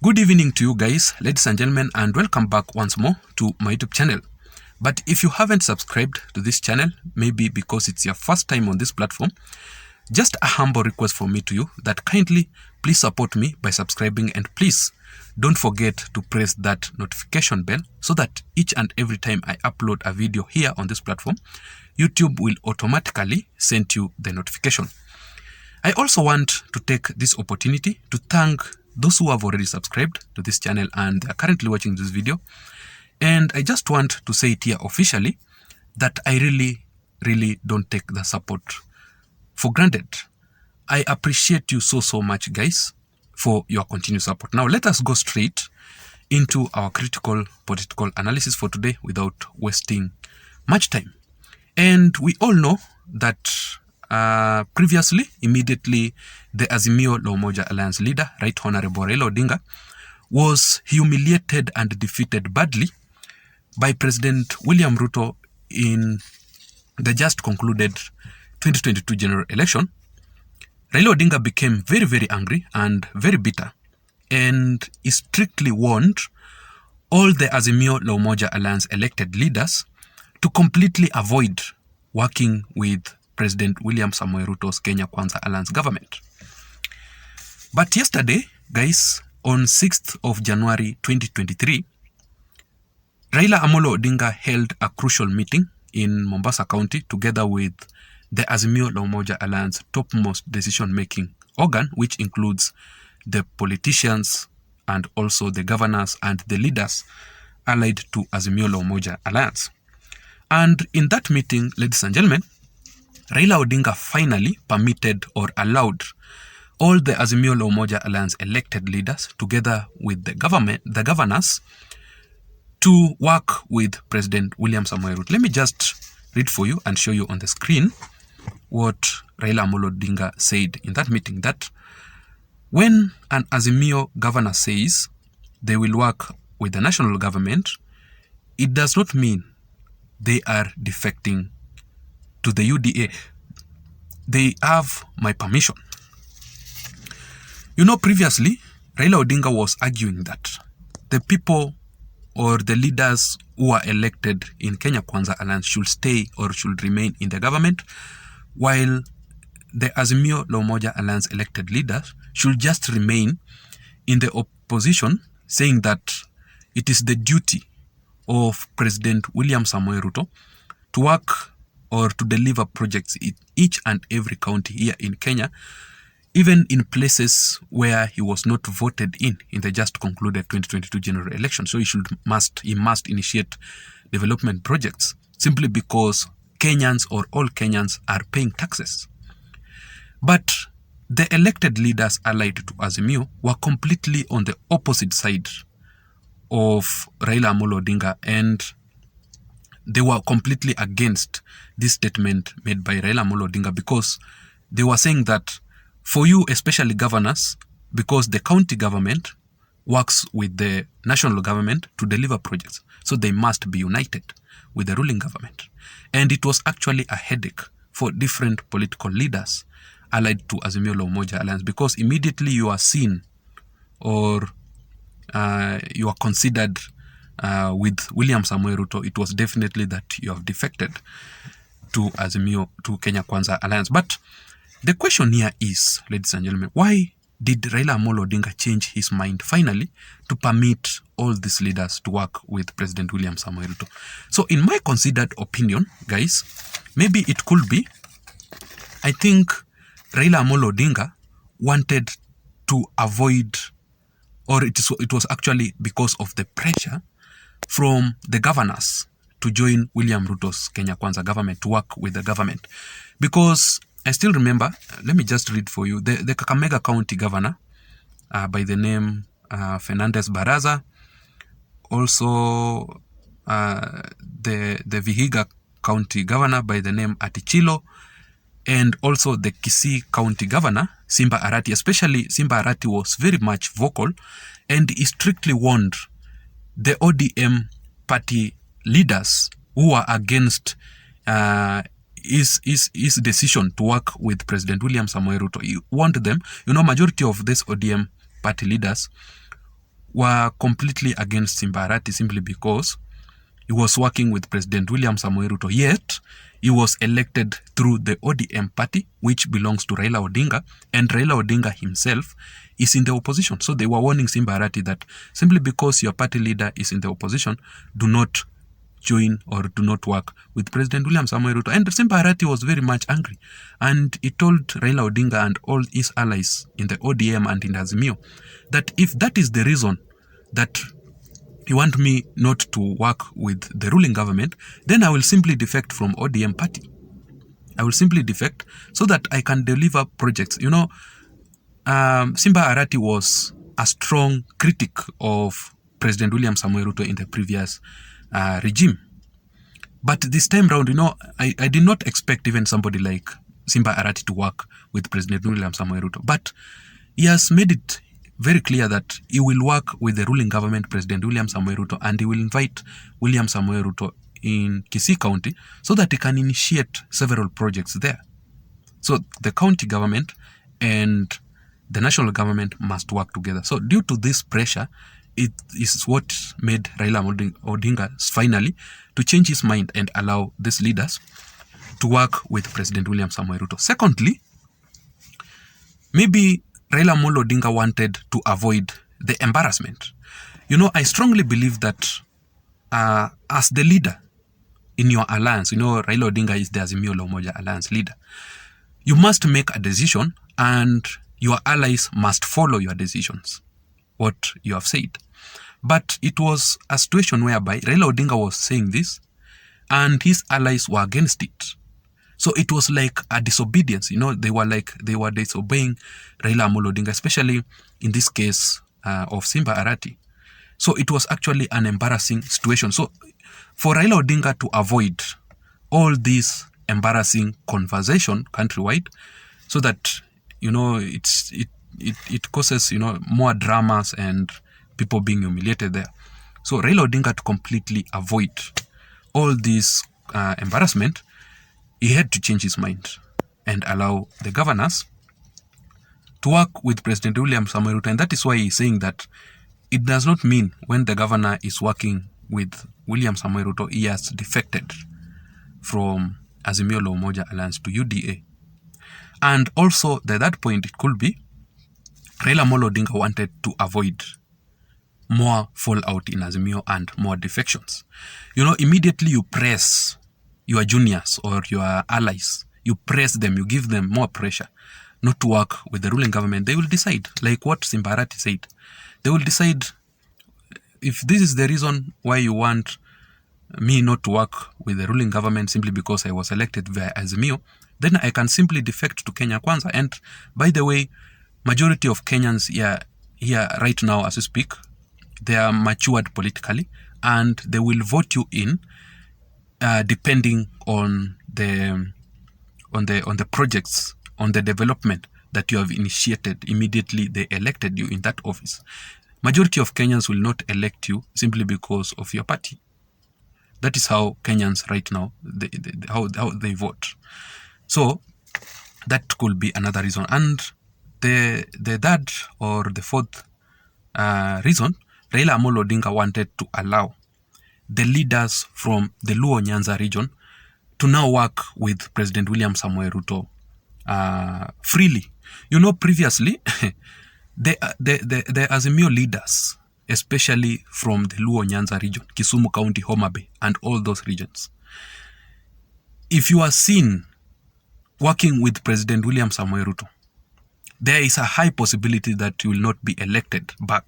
Good evening to you guys, ladies and gentlemen, and welcome back once more to my YouTube channel. But if you haven't subscribed to this channel, maybe because it's your first time on this platform, just a humble request from me to you that kindly please support me by subscribing, and please don't forget to press that notification bell so that each and every time I upload a video here on this platform, YouTube will automatically send you the notification. I also want to take this opportunity to thank those who have already subscribed to this channel and are currently watching this video. And I just want to say it here officially that I really don't take the support for granted. I appreciate you so much, guys, for your continued support. Now let us go straight into our critical political analysis for today without wasting much time. And we all know that previously, immediately, the Azimio La Umoja Alliance leader, Right Honorable Raila Odinga, was humiliated and defeated badly by President William Ruto in the just concluded 2022 general election. Raila Odinga became very angry and very bitter, and he strictly warned all the Azimio La Umoja Alliance elected leaders to completely avoid working with President William Samoei Ruto's Kenya Kwanza Alliance government. But yesterday, guys, on 6th of January 2023, Raila Amolo Odinga held a crucial meeting in Mombasa County together with the Azimio La Umoja Alliance topmost decision-making organ, which includes the politicians and also the governors and the leaders allied to Azimio La Umoja Alliance. And in that meeting, ladies and gentlemen, Raila Odinga finally permitted or allowed all the Azimio La Umoja Alliance elected leaders together with the governors to work with President William Samoei Ruto. Let me just read for you and show you on the screen what Raila Amolo Odinga said in that meeting, that when an Azimio governor says they will work with the national government, it does not mean they are defecting to the UDA. They have my permission. You know, previously, Raila Odinga was arguing that the people or the leaders who are elected in Kenya Kwanza Alliance should stay or should remain in the government, while the Azimio La Umoja Alliance elected leaders should just remain in the opposition, saying that it is the duty of President William Samoei Ruto to work or to deliver projects in each and every county here in Kenya, even in places where he was not voted in the just concluded 2022 general election. So he must initiate development projects simply because Kenyans or all Kenyans are paying taxes. But the elected leaders allied to Azimio were completely on the opposite side of Raila Amolo Odinga, and they were completely against this statement made by Raila Amolo Odinga, because they were saying that for you, especially governors, because the county government works with the national government to deliver projects, so they must be united with the ruling government. And it was actually a headache for different political leaders allied to Azimio La Umoja Alliance, because immediately you are seen or you are considered with William Samoei Ruto, it was definitely that you have defected to Azimio, to Kenya Kwanza Alliance. But the question here is, ladies and gentlemen, why did Raila Amolo Odinga change his mind finally to permit all these leaders to work with President William Samoei Ruto? So in my considered opinion, guys, maybe it could be, I think Raila Amolo Odinga wanted to avoid, or it was actually because of the pressure from the governors to join William Ruto's Kenya Kwanza government, to work with the government. Because I still remember, let me just read for you, the Kakamega County governor by the name Fernandez Baraza, also the Vihiga County governor by the name Atichilo, and also the Kisii County governor, Simba Arati. Especially Simba Arati was very much vocal, and he strictly warned the ODM party leaders who are against his decision to work with President William Samoei Ruto. He warned them, majority of these ODM party leaders were completely against Simba Arati simply because he was working with President William Samoei Ruto, yet he was elected through the ODM party, which belongs to Raila Odinga, and Raila Odinga himself is in the opposition. So they were warning Simba Arati that simply because your party leader is in the opposition, do not join or do not work with President William Samoei Ruto. And Simba Arati was very much angry, and he told Raila Odinga and all his allies in the ODM and in the Azimio that if that is the reason that you want me not to work with the ruling government, then I will simply defect from ODM party. I will simply defect so that I can deliver projects. You know, Simba Arati was a strong critic of President William Samoei Ruto in the previous regime. But this time round, you know, I did not expect even somebody like Simba Arati to work with President William Samoei Ruto. But he has made it very clear that he will work with the ruling government, President William Samoei Ruto, and he will invite William Samoei Ruto in Kisii County so that he can initiate several projects there. So the county government and the national government must work together. So due to this pressure, it is what made Raila Odinga finally to change his mind and allow these leaders to work with President William Samoei Ruto. Secondly, maybe Raila Odinga wanted to avoid the embarrassment. You know, I strongly believe that as the leader in your alliance, you know, Raila Odinga is the Azimio la Umoja alliance leader. You must make a decision and your allies must follow your decisions, what you have said. But it was a situation whereby Raila Odinga was saying this and his allies were against it. So it was like a disobedience, you know, they were disobeying Raila Odinga, especially in this case of Simba Arati. So it was actually an embarrassing situation. So for Raila Odinga to avoid all this embarrassing conversation countrywide, so that, you know, it causes, you know, more dramas and people being humiliated there. So Raila Odinga, to completely avoid all this embarrassment, he had to change his mind and allow the governors to work with President William Samoei Ruto. And that is why he's saying that it does not mean when the governor is working with William Samoei Ruto, he has defected from Azimio la Umoja Alliance to UDA. And also, the third point, it could be Raila Odinga wanted to avoid more fallout in Azimio and more defections. You know, immediately you press your juniors or your allies, you press them, you give them more pressure not to work with the ruling government, they will decide, like what Simba Arati said. They will decide, if this is the reason why you want me not to work with the ruling government simply because I was elected via Azimio, then I can simply defect to Kenya Kwanza. And by the way, majority of Kenyans here right now as we speak, they are matured politically and they will vote you in depending on the projects, on the development that you have initiated immediately they elected you in that office. Majority of Kenyans will not elect you simply because of your party. That is how Kenyans right now, how they vote. So that could be another reason. And the third or the fourth reason, Raila Odinga wanted to allow the leaders from the Luo Nyanza region to now work with President William Samoei Ruto freely. You know, previously, the Azimio leaders, especially from the Luo Nyanza region, Kisumu County, Homa Bay, and all those regions, if you are seen working with President William Samoei Ruto, there is a high possibility that you will not be elected back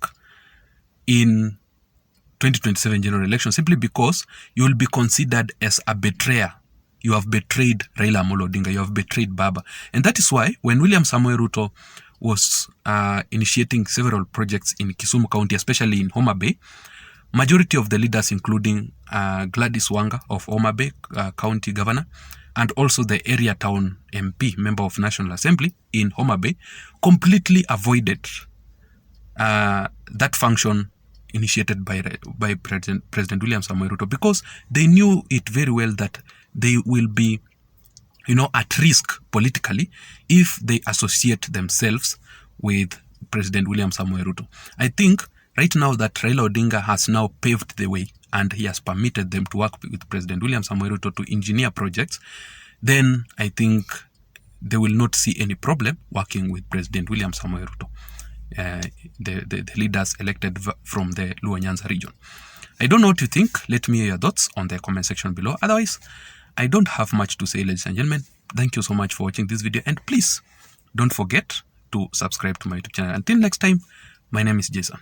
in 2027 general election, simply because you will be considered as a betrayer. You have betrayed Raila Odinga, you have betrayed Baba. And that is why when William Samoei Ruto was initiating several projects in Kisumu County, especially in Homa Bay, majority of the leaders, including Gladys Wanga of Homa Bay County Governor, and also the area town MP, Member of National Assembly in Homa Bay, completely avoided that function initiated by President William Samoei Ruto, because they knew it very well that they will be, you know, at risk politically if they associate themselves with President William Samoei Ruto. I think right now that Raila Odinga has now paved the way and he has permitted them to work with President William Samoei Ruto to engineer projects, then I think they will not see any problem working with President William Samoei Ruto, the leaders elected from the Luo Nyanza region. I don't know what you think. Let me hear your thoughts on the comment section below. Otherwise, I don't have much to say, ladies and gentlemen. Thank you so much for watching this video, and please don't forget to subscribe to my YouTube channel. Until next time, my name is Json.